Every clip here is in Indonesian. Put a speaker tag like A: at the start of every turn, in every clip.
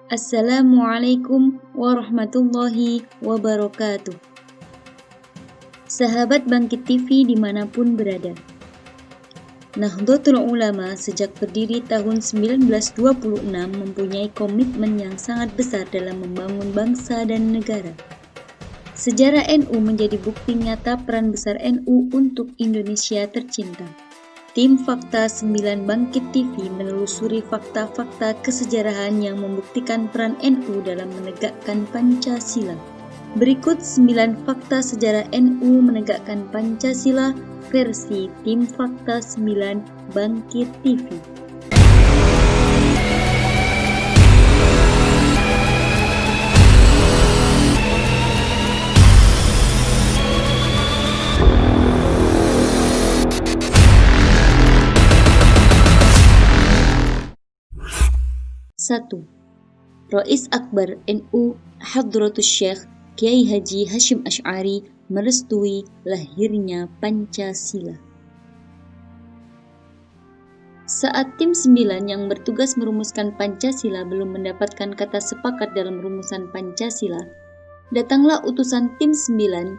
A: Assalamualaikum warahmatullahi wabarakatuh. Sahabat Bangkit TV dimanapun berada. Nahdlatul Ulama sejak berdiri tahun 1926 mempunyai komitmen yang sangat besar dalam membangun bangsa dan negara. Sejarah NU menjadi bukti nyata peran besar NU untuk Indonesia tercinta. Tim Fakta 9 Bangkit TV menelusuri fakta-fakta kesejarahan yang membuktikan peran NU dalam menegakkan Pancasila. Berikut 9 fakta sejarah NU menegakkan Pancasila versi Tim Fakta 9 Bangkit TV. Satu. Rais Akbar NU Hadratus Syekh Kiai Haji Hashim Asy'ari merestui lahirnya Pancasila. Saat tim 9 yang bertugas merumuskan Pancasila belum mendapatkan kata sepakat dalam rumusan Pancasila, datanglah utusan tim 9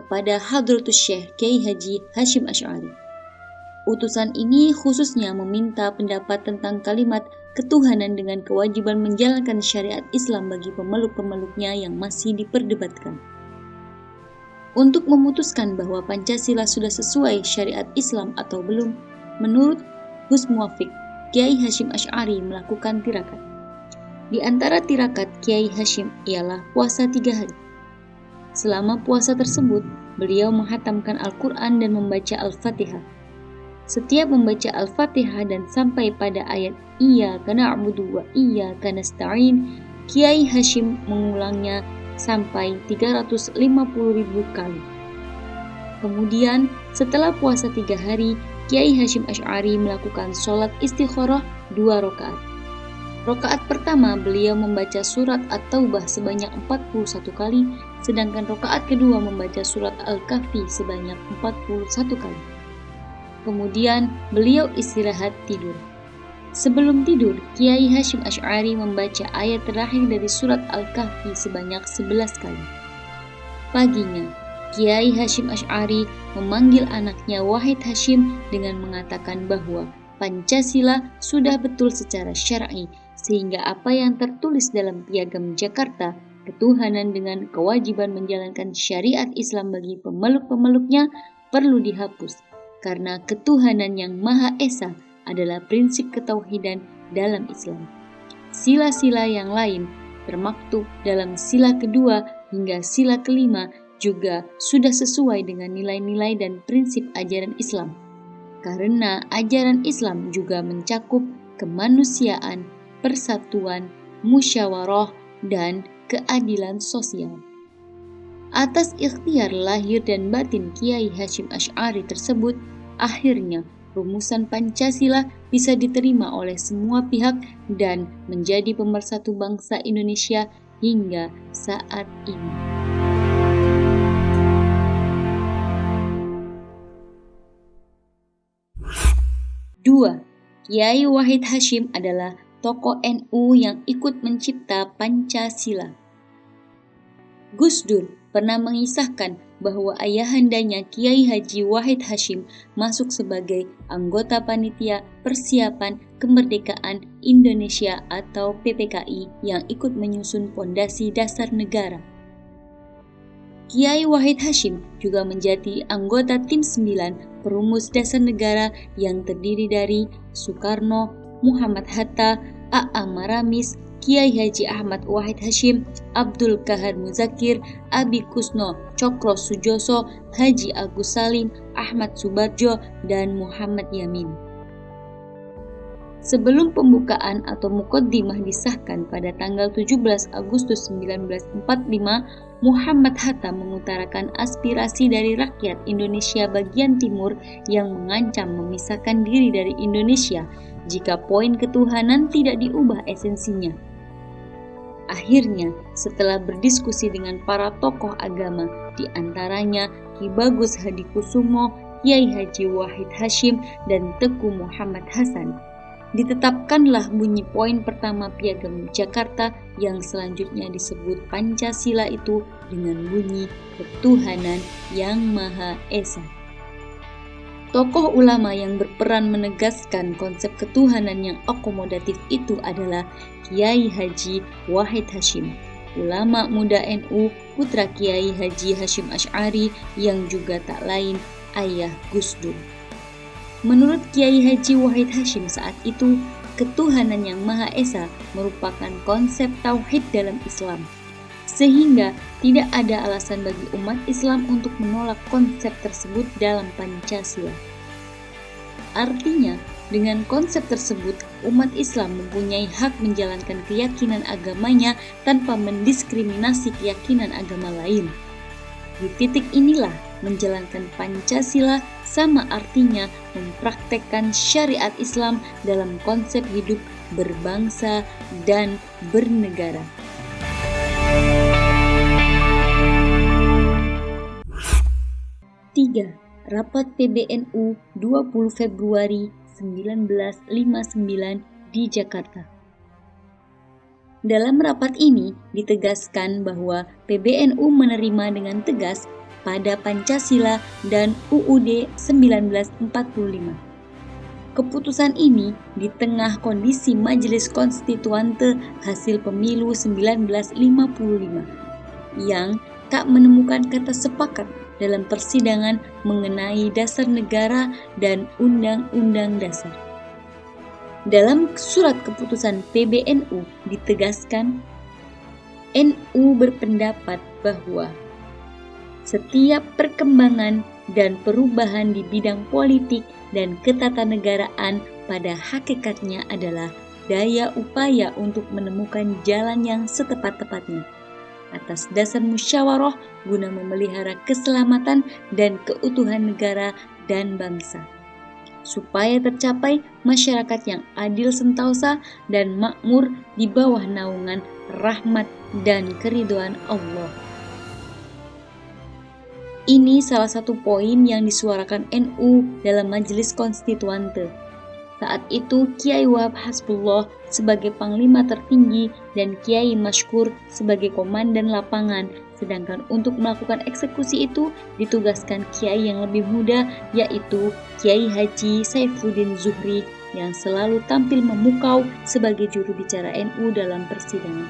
A: kepada Hadratus Syekh Kiai Haji Hashim Asy'ari. Utusan ini khususnya meminta pendapat tentang kalimat ketuhanan dengan kewajiban menjalankan syariat Islam bagi pemeluk-pemeluknya yang masih diperdebatkan. Untuk memutuskan bahwa Pancasila sudah sesuai syariat Islam atau belum, menurut Gus Muwafiq, Kiai Hashim Asy'ari melakukan tirakat. Di antara tirakat Kiai Hashim ialah puasa 3 hari. Selama puasa tersebut, beliau menghatamkan Al-Quran dan membaca Al-Fatihah. Setiap membaca Al-Fatihah dan sampai pada ayat Iyyaka na'budu wa iyyaka nasta'in, Kiai Hashim mengulangnya sampai 350.000 kali. Kemudian, setelah puasa 3 hari, Kiai Hashim Asy'ari melakukan sholat istikharah 2 rakaat. Rakaat pertama beliau membaca surat At-Taubah sebanyak 41 kali, sedangkan rakaat kedua membaca surat Al-Kahfi sebanyak 41 kali. Kemudian beliau istirahat tidur. Sebelum tidur, Kiai Hashim Asy'ari membaca ayat terakhir dari surat Al-Kahfi sebanyak 11 kali. Paginya, Kiai Hashim Asy'ari memanggil anaknya Wahid Hashim dengan mengatakan bahwa Pancasila sudah betul secara syar'i, sehingga apa yang tertulis dalam Piagam Jakarta, ketuhanan dengan kewajiban menjalankan syariat Islam bagi pemeluk-pemeluknya, perlu dihapus. Karena ketuhanan yang Maha Esa adalah prinsip ketauhidan dalam Islam. Sila-sila yang lain, termaktub dalam sila kedua hingga sila kelima, juga sudah sesuai dengan nilai-nilai dan prinsip ajaran Islam. Karena ajaran Islam juga mencakup kemanusiaan, persatuan, musyawarah, dan keadilan sosial. Atas ikhtiar lahir dan batin Kiai Hashim Asy'ari tersebut, akhirnya rumusan Pancasila bisa diterima oleh semua pihak dan menjadi pemersatu bangsa Indonesia hingga saat ini. Dua, Kiai Wahid Hashim adalah tokoh NU yang ikut mencipta Pancasila. Gus Dur pernah mengisahkan bahwa ayahandanya Kiai Haji Wahid Hashim masuk sebagai anggota panitia persiapan kemerdekaan Indonesia atau PPKI yang ikut menyusun pondasi dasar negara. Kiai Wahid Hashim juga menjadi anggota tim 9 perumus dasar negara yang terdiri dari Soekarno, Muhammad Hatta, A.A. Maramis, Kiai Haji Ahmad Wahid Hashim, Abdul Qahar Muzakir, Abi Kusno Cokro Sujoso, Haji Agus Salim, Ahmad Subarjo, dan Muhammad Yamin. Sebelum pembukaan atau muqaddimah disahkan pada tanggal 17 Agustus 1945, Muhammad Hatta mengutarakan aspirasi dari rakyat Indonesia bagian timur yang mengancam memisahkan diri dari Indonesia jika poin ketuhanan tidak diubah esensinya. Akhirnya, setelah berdiskusi dengan para tokoh agama, di antaranya Ki Bagus Hadikusumo, Kiai Haji Wahid Hashim, dan Teku Muhammad Hasan, ditetapkanlah bunyi poin pertama Piagam Jakarta yang selanjutnya disebut Pancasila itu dengan bunyi ketuhanan yang Maha Esa. Tokoh ulama yang berperan menegaskan konsep ketuhanan yang akomodatif itu adalah Kiai Haji Wahid Hasyim, ulama muda NU, putra Kiai Haji Hasyim Asy'ari yang juga tak lain ayah Gus Dur. Menurut Kiai Haji Wahid Hasyim saat itu, ketuhanan yang Maha Esa merupakan konsep tauhid dalam Islam, sehingga tidak ada alasan bagi umat Islam untuk menolak konsep tersebut dalam Pancasila. Artinya, dengan konsep tersebut, umat Islam mempunyai hak menjalankan keyakinan agamanya tanpa mendiskriminasi keyakinan agama lain. Di titik inilah menjalankan Pancasila sama artinya mempraktekkan syariat Islam dalam konsep hidup berbangsa dan bernegara. Tiga, Rapat PBNU 20 Februari 1959 di Jakarta. Dalam rapat ini ditegaskan bahwa PBNU menerima dengan tegas pada Pancasila dan UUD 1945. Keputusan ini di tengah kondisi Majelis Konstituante hasil pemilu 1955 yang tak menemukan kata sepakat dalam persidangan mengenai dasar negara dan Undang-Undang Dasar. Dalam surat keputusan PBNU ditegaskan, NU berpendapat bahwa setiap perkembangan dan perubahan di bidang politik dan ketatanegaraan pada hakikatnya adalah daya upaya untuk menemukan jalan yang setepat-tepatnya atas dasar musyawarah guna memelihara keselamatan dan keutuhan negara dan bangsa, supaya tercapai masyarakat yang adil sentosa dan makmur di bawah naungan rahmat dan keridhaan Allah. Ini salah satu poin yang disuarakan NU dalam Majelis Konstituante. Saat itu Kiai Wahab Hasbullah sebagai panglima tertinggi dan Kiai Masykur sebagai komandan lapangan, sedangkan untuk melakukan eksekusi itu ditugaskan Kiai yang lebih muda, yaitu Kiai Haji Saifuddin Zuhri yang selalu tampil memukau sebagai juru bicara NU dalam persidangan.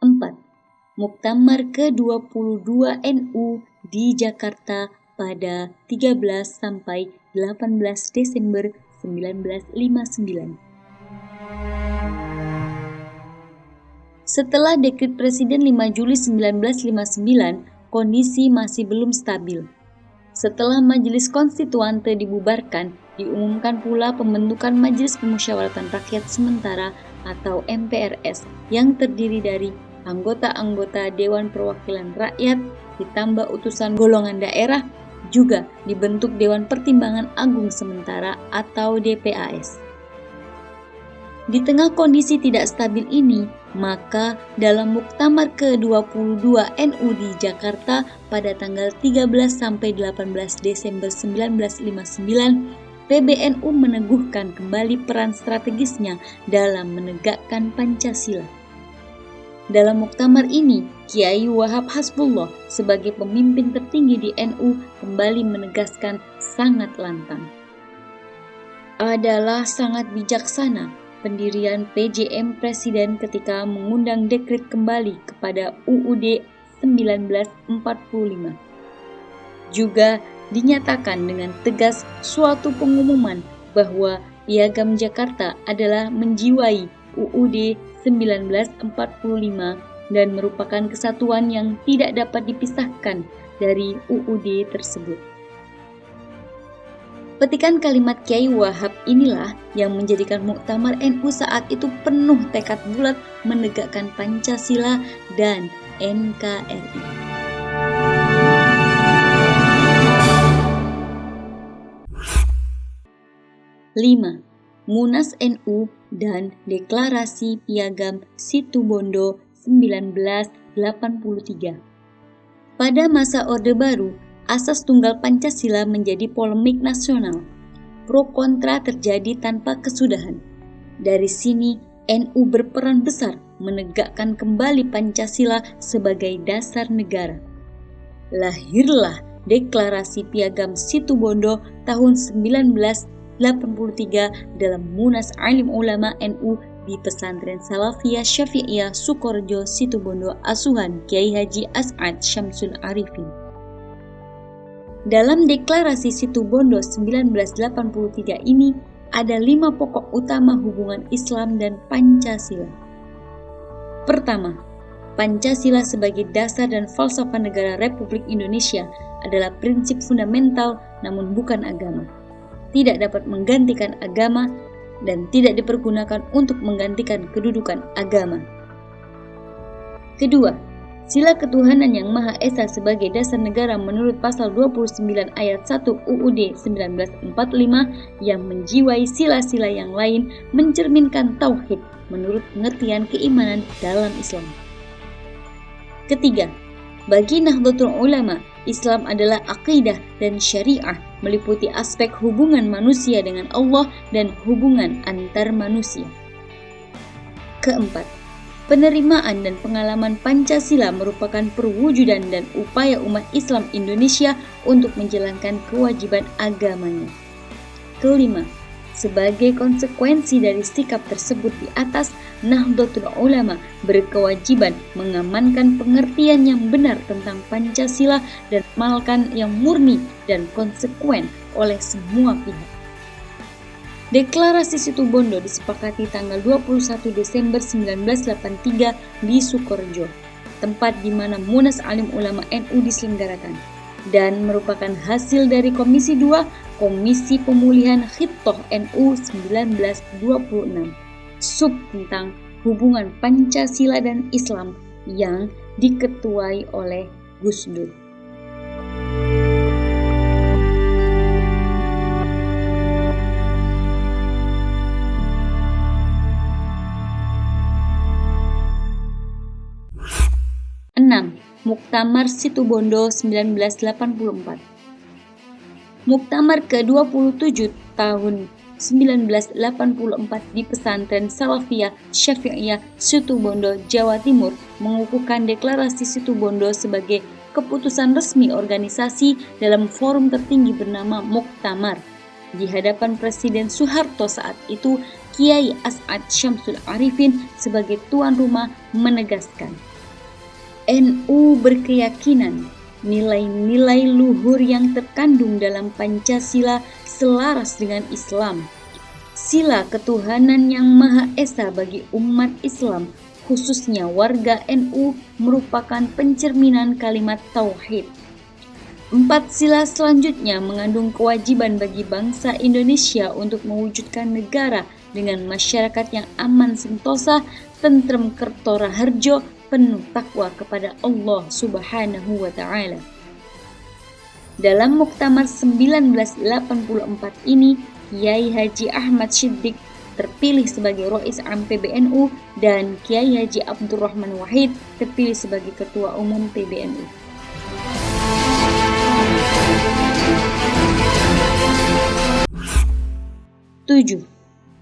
A: 4. Muktamar ke-22 NU di Jakarta pada 13 sampai 18 Desember 1959. Setelah dekret Presiden 5 Juli 1959, kondisi masih belum stabil. Setelah Majelis Konstituante dibubarkan, diumumkan pula pembentukan Majelis Pemusyawaratan Rakyat Sementara atau MPRS yang terdiri dari anggota-anggota Dewan Perwakilan Rakyat ditambah utusan golongan daerah, juga dibentuk Dewan Pertimbangan Agung Sementara atau DPAS. Di tengah kondisi tidak stabil ini, maka dalam Muktamar ke-22 NU di Jakarta pada tanggal 13 sampai 18 Desember 1959, PBNU meneguhkan kembali peran strategisnya dalam menegakkan Pancasila. Dalam muktamar ini, Kiai Wahab Hasbullah sebagai pemimpin tertinggi di NU kembali menegaskan sangat lantang. Adalah sangat bijaksana pendirian PJM Presiden ketika mengundang dekret kembali kepada UUD 1945. Juga dinyatakan dengan tegas suatu pengumuman bahwa Piagam Jakarta adalah menjiwai UUD 1945 dan merupakan kesatuan yang tidak dapat dipisahkan dari UUD tersebut. Petikan kalimat Kiai Wahab inilah yang menjadikan Muktamar NU saat itu penuh tekad bulat menegakkan Pancasila dan NKRI. Lima, Munas NU dan Deklarasi Piagam Situbondo 1983. Pada masa Orde Baru, asas tunggal Pancasila menjadi polemik nasional. Pro kontra terjadi tanpa kesudahan. Dari sini, NU berperan besar menegakkan kembali Pancasila sebagai dasar negara. Lahirlah Deklarasi Piagam Situbondo tahun 1983 dalam Munas Alim Ulama NU di Pesantren Salafiyah Syafi'iyah Sukorejo Situbondo asuhan Kiai Haji As'ad Syamsul Arifin. Dalam Deklarasi Situbondo 1983 ini ada 5 pokok utama hubungan Islam dan Pancasila. Pertama, Pancasila sebagai dasar dan falsafah negara Republik Indonesia adalah prinsip fundamental namun bukan agama. Tidak dapat menggantikan agama dan tidak dipergunakan untuk menggantikan kedudukan agama. Kedua, sila ketuhanan yang Maha Esa sebagai dasar negara menurut pasal 29 ayat 1 UUD 1945 yang menjiwai sila-sila yang lain mencerminkan tauhid menurut pengertian keimanan dalam Islam. Ketiga, bagi Nahdlatul Ulama, Islam adalah akidah dan syariah, meliputi aspek hubungan manusia dengan Allah dan hubungan antar manusia. Keempat, penerimaan dan pengalaman Pancasila merupakan perwujudan dan upaya umat Islam Indonesia untuk menjalankan kewajiban agamanya. Kelima, sebagai konsekuensi dari sikap tersebut di atas, Nahdlatul Ulama berkewajiban mengamankan pengertian yang benar tentang Pancasila dan mengamalkan yang murni dan konsekuen oleh semua pihak. Deklarasi Situbondo disepakati tanggal 21 Desember 1983 di Sukorejo, tempat di mana Munas Alim Ulama NU diselenggarakan, dan merupakan hasil dari Komisi 2 Komisi Pemulihan Khittah NU 1926 sub tentang hubungan Pancasila dan Islam yang diketuai oleh Gus Dur. Muktamar Situbondo 1984. Muktamar ke-27 tahun 1984 di Pesantren Salafiyah Syafi'iyah Situbondo, Jawa Timur mengukuhkan Deklarasi Situbondo sebagai keputusan resmi organisasi dalam forum tertinggi bernama Muktamar. Di hadapan Presiden Soeharto saat itu, Kiai As'ad Syamsul Arifin sebagai tuan rumah menegaskan, NU berkeyakinan nilai-nilai luhur yang terkandung dalam Pancasila selaras dengan Islam. Sila ketuhanan yang Maha Esa bagi umat Islam, khususnya warga NU, merupakan pencerminan kalimat tauhid. 4 sila selanjutnya mengandung kewajiban bagi bangsa Indonesia untuk mewujudkan negara dengan masyarakat yang aman sentosa, tentrem kertora harjo, penuh takwa kepada Allah Subhanahu wa Ta'ala. Dalam Muktamar 1984 ini, Kiai Haji Ahmad Siddiq terpilih sebagai Rois Am PBNU dan Kiai Haji Abdurrahman Wahid terpilih sebagai Ketua Umum PBNU. Tujuh,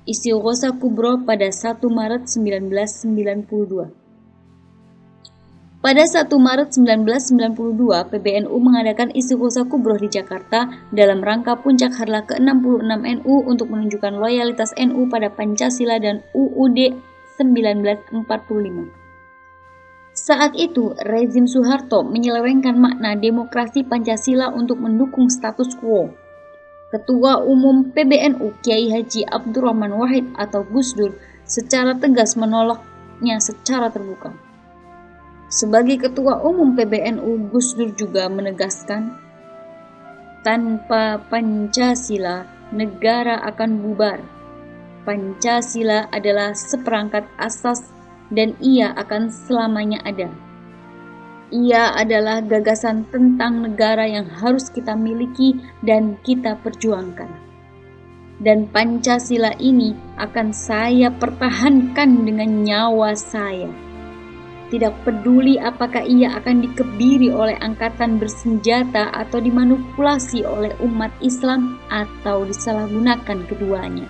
A: Istighosa Kubro pada 1 Maret 1992. Pada 1 Maret 1992, PBNU mengadakan Istighosa Kubro di Jakarta dalam rangka puncak harlah ke-66 NU untuk menunjukkan loyalitas NU pada Pancasila dan UUD 1945. Saat itu, rezim Soeharto menyelewengkan makna demokrasi Pancasila untuk mendukung status quo. Ketua Umum PBNU Kiai Haji Abdurrahman Wahid atau Gus Dur secara tegas menolaknya secara terbuka. Sebagai Ketua Umum PBNU, Gus Dur juga menegaskan, tanpa Pancasila, negara akan bubar. Pancasila adalah seperangkat asas dan ia akan selamanya ada. Ia adalah gagasan tentang negara yang harus kita miliki dan kita perjuangkan. Dan Pancasila ini akan saya pertahankan dengan nyawa saya. tidak peduli apakah ia akan dikebiri oleh angkatan bersenjata atau dimanipulasi oleh umat Islam atau disalahgunakan keduanya.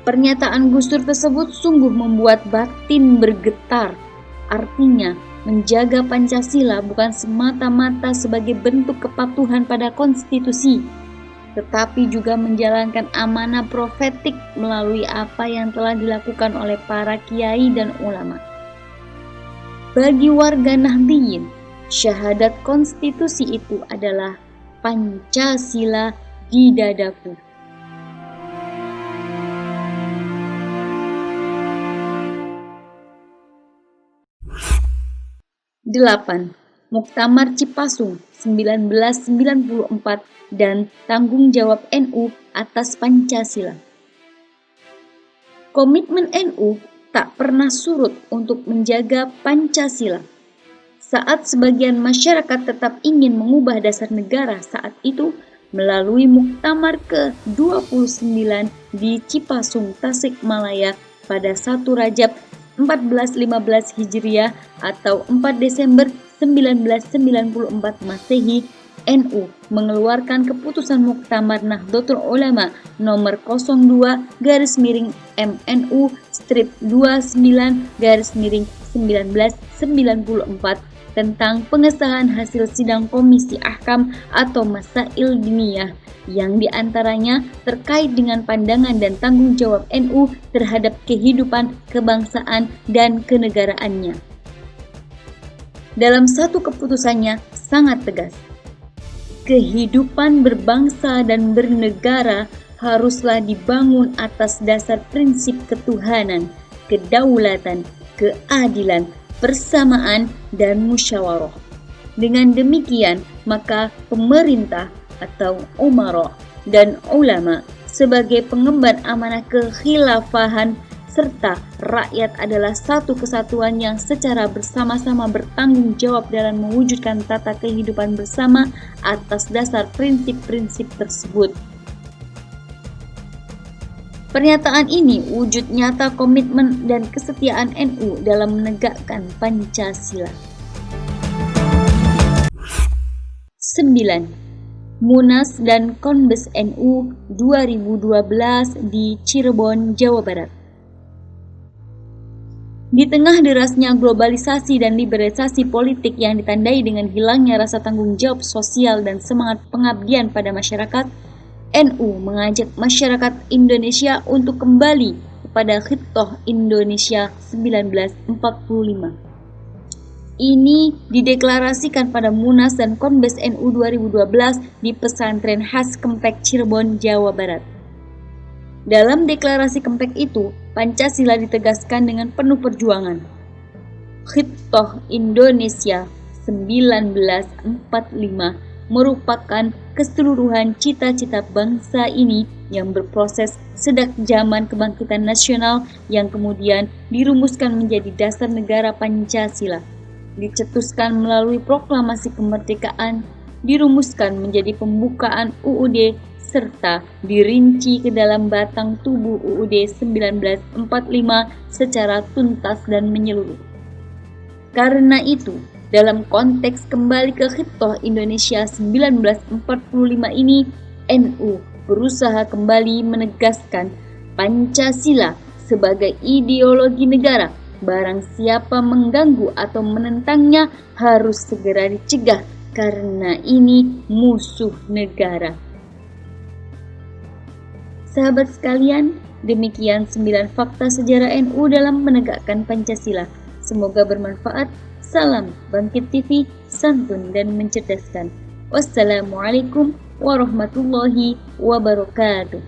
A: Pernyataan Gus Dur tersebut sungguh membuat batin bergetar. Artinya, menjaga Pancasila bukan semata-mata sebagai bentuk kepatuhan pada konstitusi, tetapi juga menjalankan amanah profetik melalui apa yang telah dilakukan oleh para kiai dan ulama. Bagi warga Nahdliyin, syahadat konstitusi itu adalah Pancasila di dadaku. Delapan, Muktamar Cipasung 1994 dan tanggung jawab NU atas Pancasila. Komitmen NU tak pernah surut untuk menjaga Pancasila. Saat sebagian masyarakat tetap ingin mengubah dasar negara saat itu melalui Muktamar ke-29 di Cipasung, Tasikmalaya pada 1 Rajab 1415 Hijriah atau 4 Desember 1994 Masehi, NU mengeluarkan keputusan Muktamar Nahdlatul Ulama nomor 02-MNU-29-1994 tentang pengesahan hasil sidang Komisi Ahkam atau Masail Diniyah yang diantaranya terkait dengan pandangan dan tanggung jawab NU terhadap kehidupan, kebangsaan, dan kenegaraannya. Dalam satu keputusannya sangat tegas, kehidupan berbangsa dan bernegara haruslah dibangun atas dasar prinsip ketuhanan, kedaulatan, keadilan, persamaan, dan musyawarah. Dengan demikian, maka pemerintah atau umara dan ulama sebagai pengemban amanah kekhilafahan serta rakyat adalah satu kesatuan yang secara bersama-sama bertanggung jawab dalam mewujudkan tata kehidupan bersama atas dasar prinsip-prinsip tersebut. Pernyataan ini wujud nyata komitmen dan kesetiaan NU dalam menegakkan Pancasila. 9. Munas dan Konbes NU 2012 di Cirebon, Jawa Barat. Di tengah derasnya globalisasi dan liberalisasi politik yang ditandai dengan hilangnya rasa tanggung jawab sosial dan semangat pengabdian pada masyarakat, NU mengajak masyarakat Indonesia untuk kembali kepada Khitoh Indonesia 1945. Ini dideklarasikan pada Munas dan Konbes NU 2012 di Pesantren Khas Kempek Cirebon, Jawa Barat. Dalam deklarasi Kempek itu, Pancasila ditegaskan dengan penuh perjuangan. Khitoh Indonesia 1945 merupakan keseluruhan cita-cita bangsa ini yang berproses sejak zaman kebangkitan nasional yang kemudian dirumuskan menjadi dasar negara Pancasila, dicetuskan melalui proklamasi kemerdekaan, dirumuskan menjadi pembukaan UUD serta dirinci ke dalam batang tubuh UUD 1945 secara tuntas dan menyeluruh. Karena itu, dalam konteks kembali ke Khitoh Indonesia 1945 ini, NU berusaha kembali menegaskan Pancasila sebagai ideologi negara. Barang siapa mengganggu atau menentangnya harus segera dicegah karena ini musuh negara. Sahabat sekalian, demikian 9 fakta sejarah NU dalam menegakkan Pancasila. Semoga bermanfaat. Salam Bangkit TV, santun dan mencerdaskan. Wassalamualaikum warahmatullahi wabarakatuh.